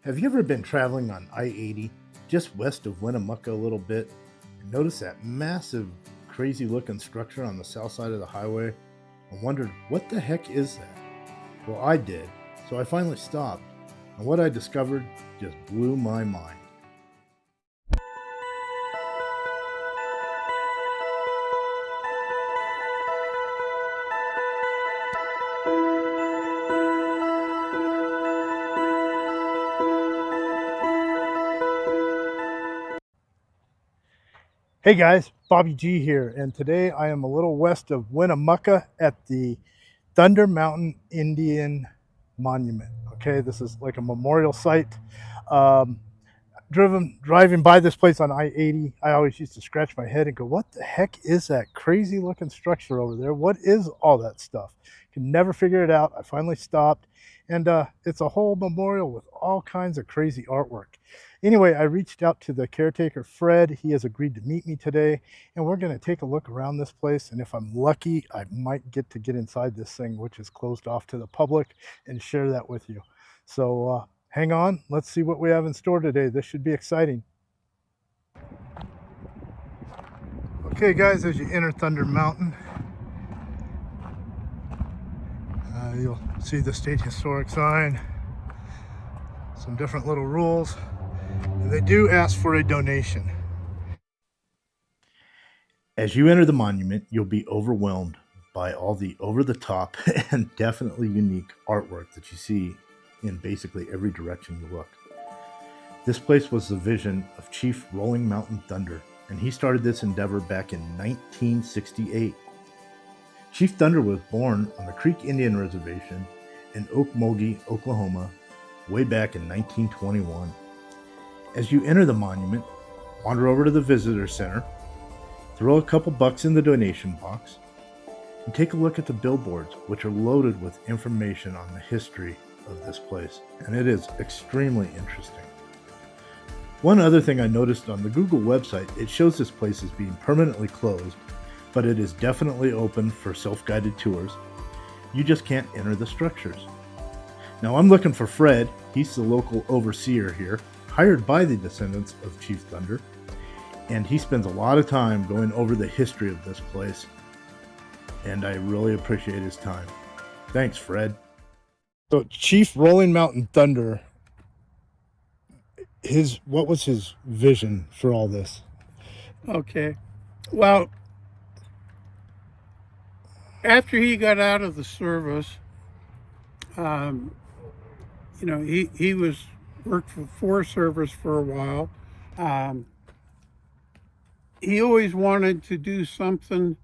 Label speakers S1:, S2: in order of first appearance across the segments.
S1: Have you ever been traveling on I-80 just west of Winnemucca a little bit and noticed that massive, crazy looking structure on the south side of the highway and wondered, what the heck is that? Well, I did, so I finally stopped, and what I discovered just blew my mind. Hey guys, Bobby G here, and today I am a little west of Winnemucca at the Thunder Mountain Indian Monument. Okay, this is like a memorial site. Driving by this place on I-80, I always used to scratch my head and go, what the heck is that crazy looking structure over there? What is all that stuff? Could never figure it out. I finally stopped, and it's a whole memorial with all kinds of crazy artwork. Anyway, I reached out to the caretaker, Fred. He has agreed to meet me today, and we're going to take a look around this place, and if I'm lucky, I might get inside this thing, which is closed off to the public, and share that with you. So hang on, let's see what we have in store today. This should be exciting. Okay guys, as you enter Thunder Mountain, you'll see the state historic sign, some different little rules, and they do ask for a donation. As you enter the monument, you'll be overwhelmed by all the over-the-top and definitely unique artwork that you see in basically every direction you look. This place was the vision of Chief Rolling Mountain Thunder, and he started this endeavor back in 1968. Chief Thunder was born on the Creek Indian Reservation in Okmulgee, Oklahoma, way back in 1921. As you enter the monument, wander over to the visitor center, throw a couple bucks in the donation box, and take a look at the billboards, which are loaded with information on the history of this place, and it is extremely interesting. One other thing I noticed on the Google website, it shows this place as being permanently closed, but it is definitely open for self-guided tours. You just can't enter the structures. Now I'm looking for Fred. He's the local overseer here, hired by the descendants of Chief Thunder, and he spends a lot of time going over the history of this place, and I really appreciate his time. Thanks, Fred. So Chief Rolling Mountain Thunder, what was his vision for all this?
S2: Okay, well, after he got out of the service, you know, he worked for Forest Service for a while. He always wanted to do something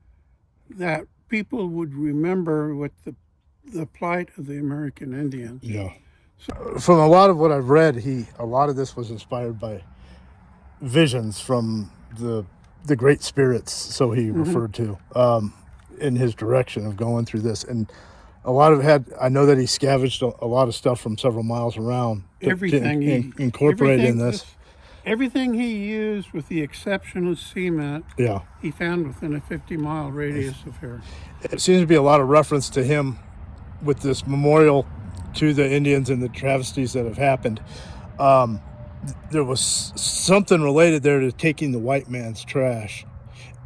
S2: that people would remember with the plight of the American Indians.
S1: Yeah. So, from a lot of what I've read, a lot of this was inspired by visions from the great spirits, so he referred to, in his direction of going through this. And a lot of I know that he scavenged a lot of stuff from several miles around to incorporate in this.
S2: Everything he used, with the exception of cement,
S1: yeah,
S2: he found within a 50-mile radius of here.
S1: It seems to be a lot of reference to him with this memorial to the Indians and the travesties that have happened. There was something related there to taking the white man's trash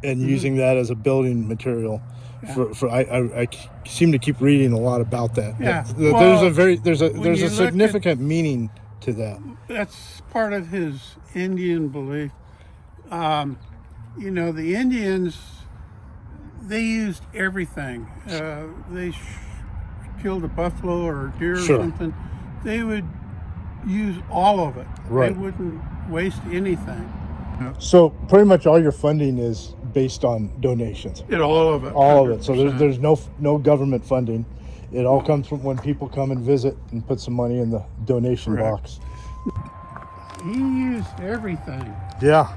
S1: and using that as a building material. Yeah. I seem to keep reading a lot about that.
S2: Yeah.
S1: There's a significant meaning to that.
S2: That's part of his Indian belief. You know, the Indians, they used everything. They killed a buffalo or a deer or something. They would use all of it. Right. They wouldn't waste anything.
S1: So pretty much all your funding is based on donations.
S2: All of it.
S1: All 100%. Of it. So there's no government funding. It all comes from when people come and visit and put some money in the donation box.
S2: He used everything.
S1: Yeah.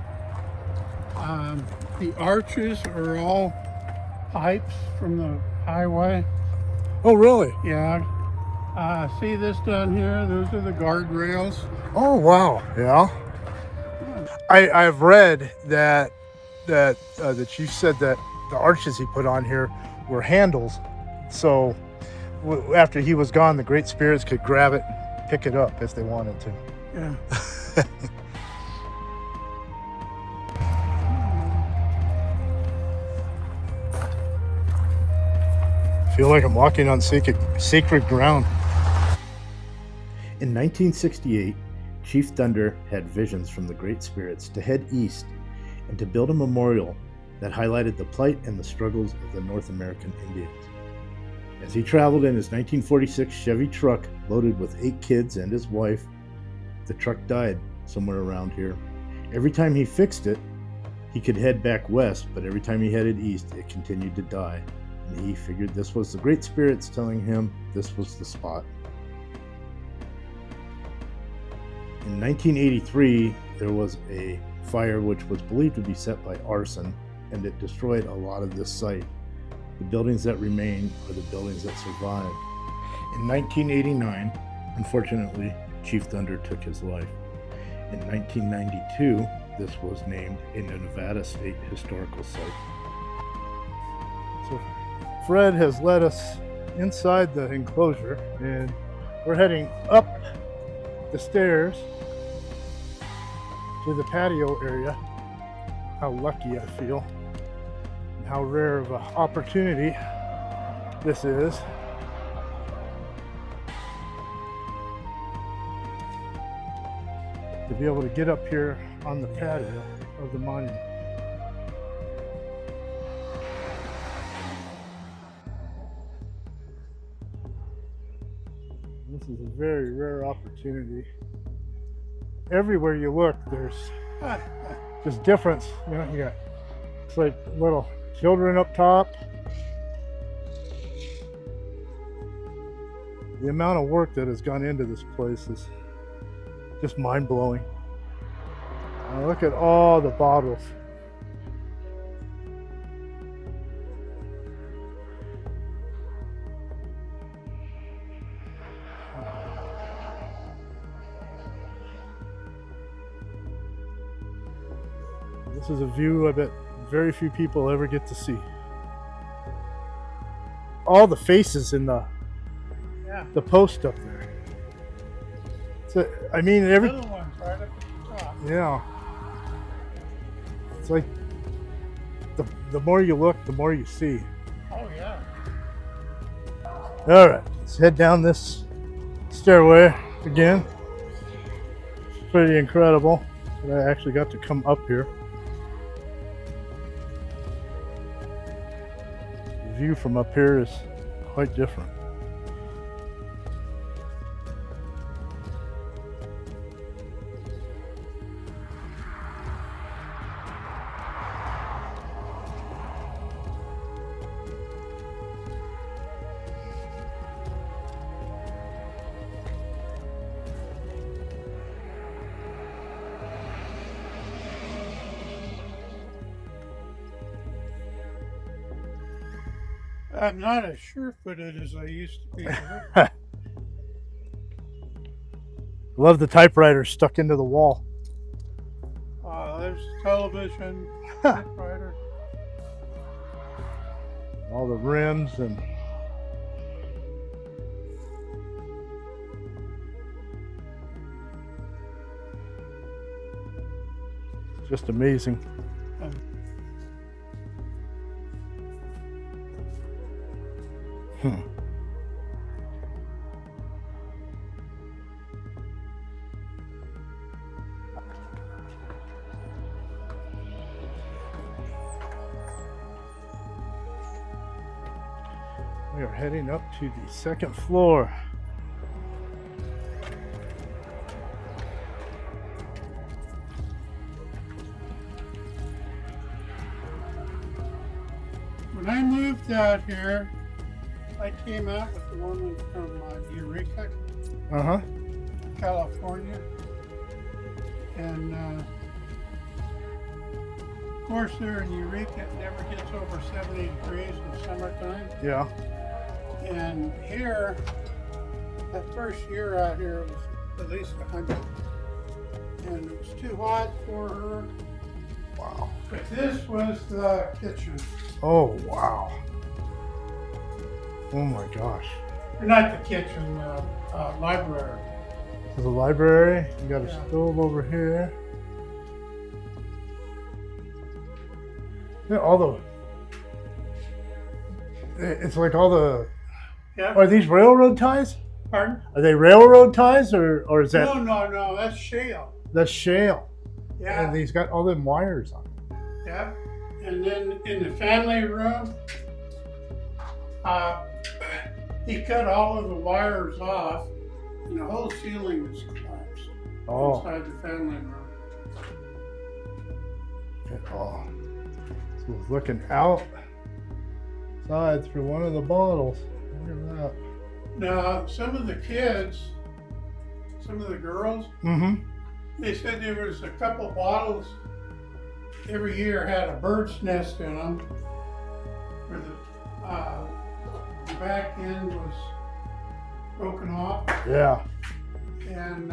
S2: The arches are all pipes from the highway.
S1: Oh, really?
S2: Yeah. See this down here? Those are the guardrails.
S1: Oh, wow. Yeah. I've read that the chief said that the arches he put on here were handles, so after he was gone, the great spirits could grab it and pick it up if they wanted to.
S2: Yeah.
S1: Feel like I'm walking on sacred ground. In 1968, Chief Thunder had visions from the Great Spirits to head east and to build a memorial that highlighted the plight and the struggles of the North American Indians. As he traveled in his 1946 Chevy truck loaded with 8 kids and his wife, the truck died somewhere around here. Every time he fixed it, he could head back west, but every time he headed east, it continued to die. And he figured this was the Great Spirits telling him this was the spot. In 1983, there was a fire which was believed to be set by arson, and it destroyed a lot of this site. The buildings that remain are the buildings that survived. In 1989, unfortunately, Chief Thunder took his life. In 1992, this was named a Nevada State Historical Site. So Fred has led us inside the enclosure, and we're heading up the stairs to the patio area. How lucky I feel, and how rare of an opportunity this is. To be able to get up here on the patio of the monument. This is a very rare opportunity. Everywhere you look, there's just difference. You know, you got, it's like little children up top. The amount of work that has gone into this place is just mind-blowing. Look at all the bottles. This is a view I bet very few people ever get to see. All the faces in the post up there. So, I mean, every
S2: Little ones right up at the top.
S1: yeah. It's like the more you look, the more you see.
S2: Oh yeah.
S1: All right, let's head down this stairway again. It's pretty incredible that I actually got to come up here. The view from up here is quite different.
S2: I'm not as sure-footed as I used to be.
S1: Love the typewriter stuck into the wall.
S2: There's television, typewriter.
S1: All the rims and just amazing. We are heading up to the second floor.
S2: When I moved out here, I came out with the woman from Eureka, California. And of course there in Eureka it never gets over 70 degrees in summertime.
S1: Yeah.
S2: And here, that first year out here it was at least 100. And it was too hot for her.
S1: Wow.
S2: But this was the kitchen.
S1: Oh, wow. Oh my gosh.
S2: Or not the kitchen, library.
S1: There's a library. You got a
S2: Yeah.
S1: stove over here. Yeah, all the. It's like all the.
S2: Yeah.
S1: Are these railroad ties?
S2: Pardon?
S1: Are they railroad ties or is that
S2: No. That's shale.
S1: that's shale?
S2: Yeah.
S1: And he's got all them wires on it.
S2: Yeah. And then in the family room, he cut all of the wires off, and the whole ceiling is collapsed inside the family room.
S1: So he's looking outside through one of the bottles. Look at that.
S2: Now, some of the kids, some of the girls, they said there was a couple bottles every year had a bird's nest in them, where the back end was broken off.
S1: Yeah.
S2: And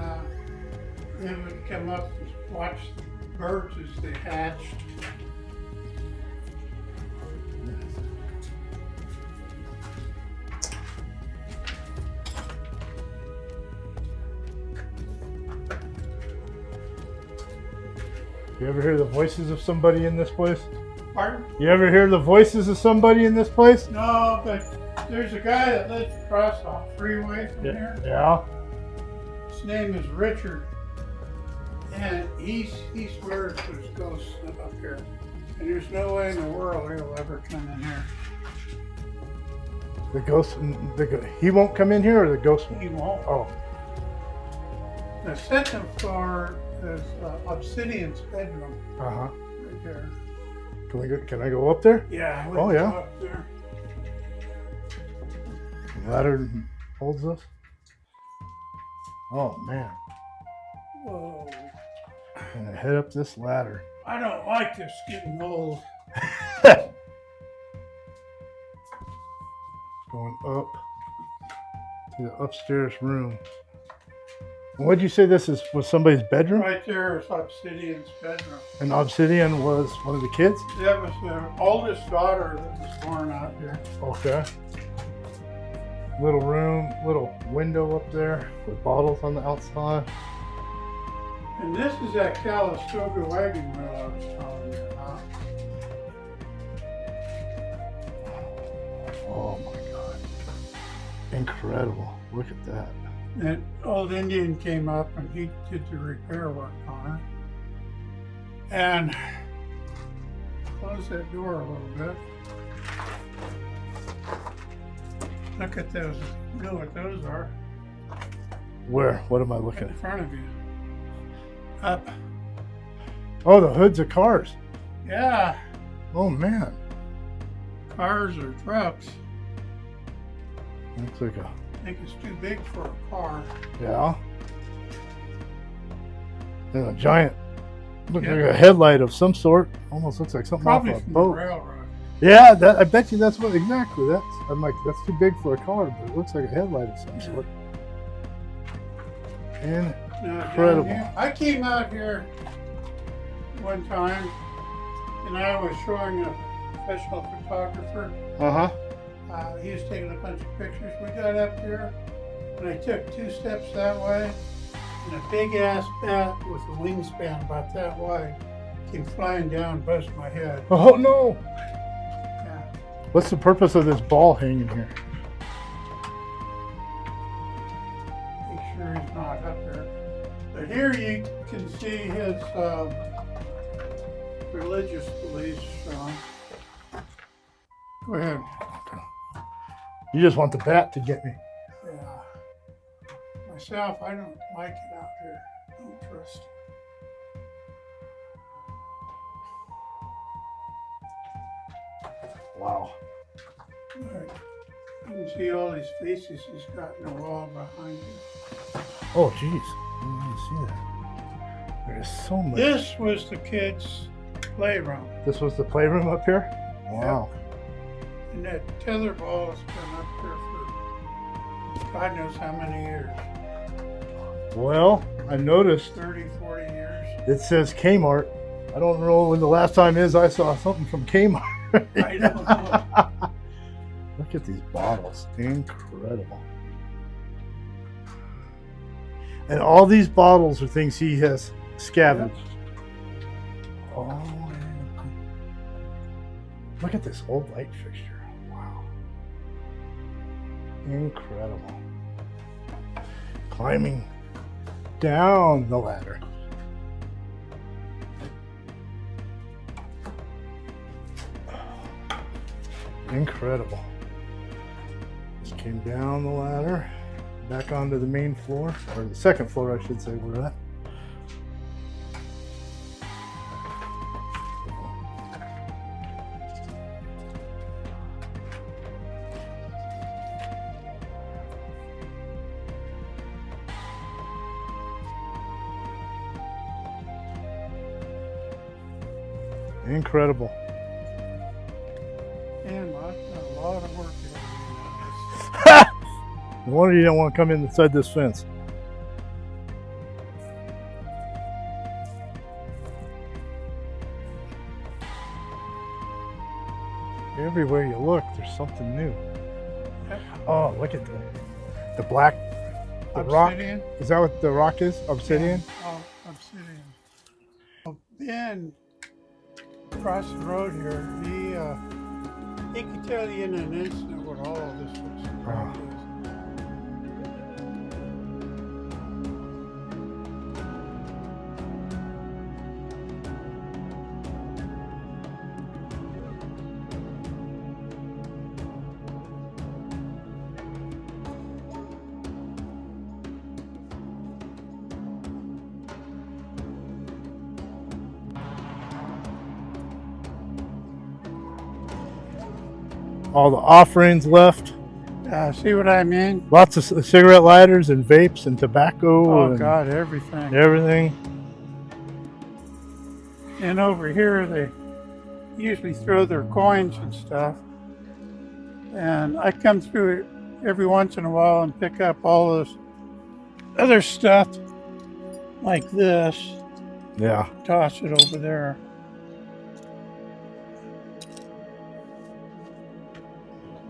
S2: they would come up and watch the birds as they hatched.
S1: You ever hear the voices of somebody in this place?
S2: Pardon?
S1: You ever hear the voices of somebody in this place?
S2: No, but there's a guy that lives across the freeway from here.
S1: Yeah.
S2: His name is Richard, and he swears there's ghosts up here, and there's no way in the world he'll ever come in here.
S1: The ghost. He won't come in here, or the ghost won't?
S2: He won't.
S1: Oh.
S2: The second floor is Obsidian's bedroom
S1: Uh huh.
S2: right there.
S1: Can I go up there?
S2: Yeah. we
S1: Oh,
S2: can
S1: yeah.
S2: go up there.
S1: The ladder holds us. Oh man.
S2: Whoa.
S1: I'm gonna head up this ladder.
S2: I don't like this getting old.
S1: Going up to the upstairs room. What'd you say this was somebody's bedroom?
S2: Right there is Obsidian's bedroom.
S1: And Obsidian was one of the kids?
S2: That was their oldest daughter that was born out here.
S1: Okay. Little room, little window up there with bottles on the outside.
S2: And this is that Calistoga wagon wheel I was telling you about.
S1: Oh my God. Incredible. Look at that.
S2: That old Indian came up and he did the repair work on it. And close that door a little bit. Look at those. You know what those are?
S1: Where? What am I
S2: Right
S1: looking
S2: in
S1: at?
S2: front of you. Up.
S1: Oh, the hoods of cars.
S2: Yeah.
S1: Oh man.
S2: Cars or trucks.
S1: Looks like a,
S2: I think it's too big for a car.
S1: yeah. And a giant, looks
S2: Yeah.
S1: like a headlight of some sort. Almost looks like something
S2: Probably
S1: off a
S2: from the
S1: boat.
S2: railroad.
S1: Yeah, I bet you that's what exactly. I'm like, that's too big for a car, but it looks like a headlight of some sort. And
S2: Now,
S1: incredible.
S2: down here, I came out here one time and I was showing a professional photographer. He was taking a bunch of pictures. We got up here and I took 2 steps that way and a big ass bat with a wingspan about that wide came flying down and buzzed my head.
S1: Oh no!
S2: Yeah.
S1: What's the purpose of this ball hanging here?
S2: Make sure he's not up there. But here you can see his religious beliefs shown. Go ahead.
S1: You just want the bat to get me.
S2: Yeah. Myself, I don't like it out here. Don't trust it.
S1: Wow.
S2: Right. You can see all these faces he's got in the wall behind him.
S1: Oh jeez. I didn't see that. There's so much.
S2: This was the kids' playroom.
S1: This was the playroom up here? Wow.
S2: And that tether ball has been up here for God knows how many years.
S1: Well, I noticed
S2: 30, 40 years.
S1: it says Kmart. I don't know when the last time is I saw something from Kmart.
S2: I don't know.
S1: Look at these bottles. Incredible. And all these bottles are things he has scavenged. Oh, look at this old light fixture. Wow. Incredible. Climbing down the ladder. Incredible. Just came down the ladder, back onto the main floor, or the second floor, I should say, we're at. Incredible.
S2: And I've done a lot of work here.
S1: No wonder you don't want to come inside this fence. Everywhere you look, there's something new. Oh, look at the black, the rock.
S2: Obsidian?
S1: Is that what the rock is? Obsidian?
S2: Oh, obsidian. Well, Ben, across the road here, he could tell you in an instant what all of this was.
S1: All the offerings left.
S2: See what I mean?
S1: Lots of cigarette lighters and vapes and tobacco.
S2: Oh,
S1: and
S2: God, everything.
S1: everything.
S2: And over here, they usually throw their coins and stuff. And I come through it every once in a while and pick up all this other stuff like this,
S1: Yeah.
S2: toss it over there.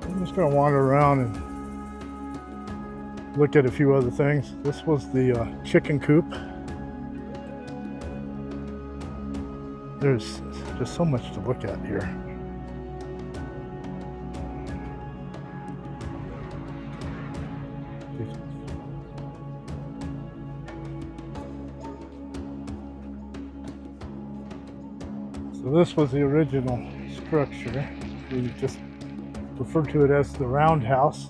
S1: I'm just going to wander around and look at a few other things. This was the chicken coop. There's just so much to look at here. So this was the original structure. We just refer to it as the roundhouse.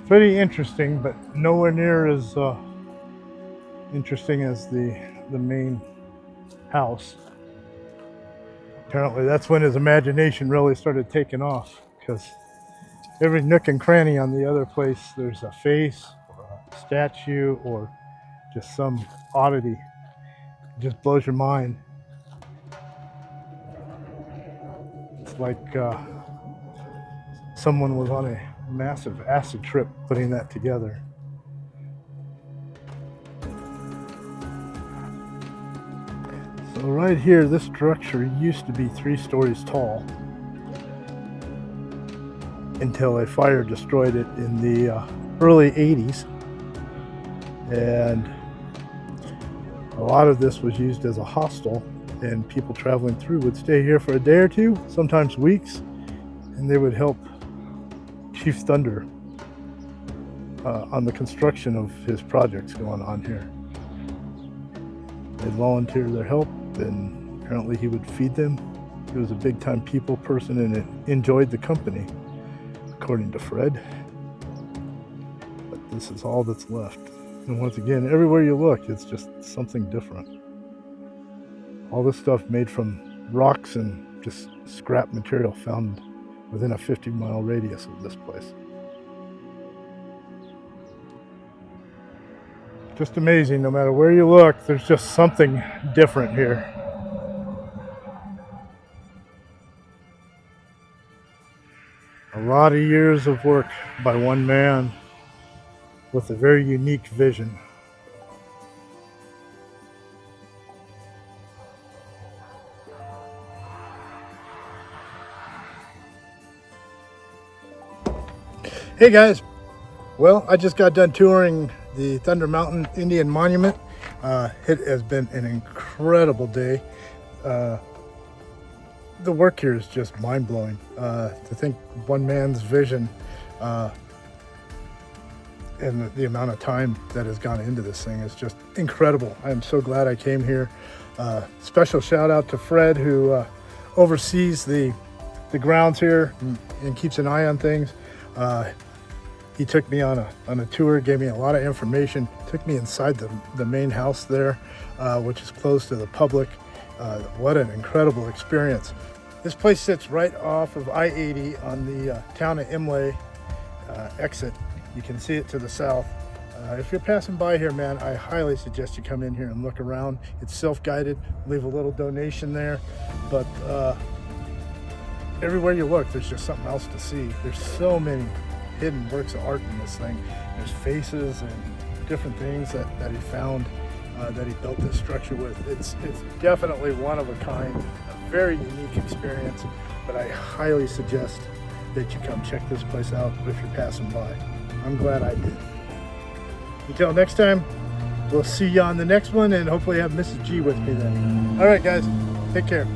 S1: Pretty interesting, but nowhere near as interesting as the main house. Apparently that's when his imagination really started taking off, because every nook and cranny on the other place, there's a face or a statue or just some oddity. It just blows your mind. It's like someone was on a massive acid trip putting that together. So right here, this structure used to be 3 stories tall until a fire destroyed it in the early 80s. And a lot of this was used as a hostel, and people traveling through would stay here for a day or two, sometimes weeks, and they would help Chief Thunder on the construction of his projects going on here. They'd volunteer their help, and apparently he would feed them. He was a big-time people person and enjoyed the company, according to Fred. But this is all that's left. And once again, everywhere you look, it's just something different. All this stuff made from rocks and just scrap material found within a 50-mile radius of this place. Just amazing. No matter where you look, there's just something different here. A lot lot of years of work by one man with a very unique vision. Hey guys, well, I just got done touring the Thunder Mountain Indian Monument. It has been an incredible day. The work here is just mind-blowing. To think one man's vision and the amount of time that has gone into this thing is just incredible. I am so glad I came here. Special shout out to Fred, who oversees the grounds here and keeps an eye on things. He took me on a tour, gave me a lot of information, took me inside the main house there, which is closed to the public. What an incredible experience. This place sits right off of I-80 on the town of Imlay exit. You can see it to the south. If you're passing by here, man, I highly suggest you come in here and look around. It's self-guided, leave a little donation there, but everywhere you look, there's just something else to see. There's so many hidden works of art in this thing. There's faces and different things that he found, that he built this structure with. It's definitely one of a kind, a very unique experience, but I highly suggest that you come check this place out if you're passing by. I'm glad I did. Until next time, we'll see you on the next one, and hopefully have Mrs. G with me then. All right, guys, take care.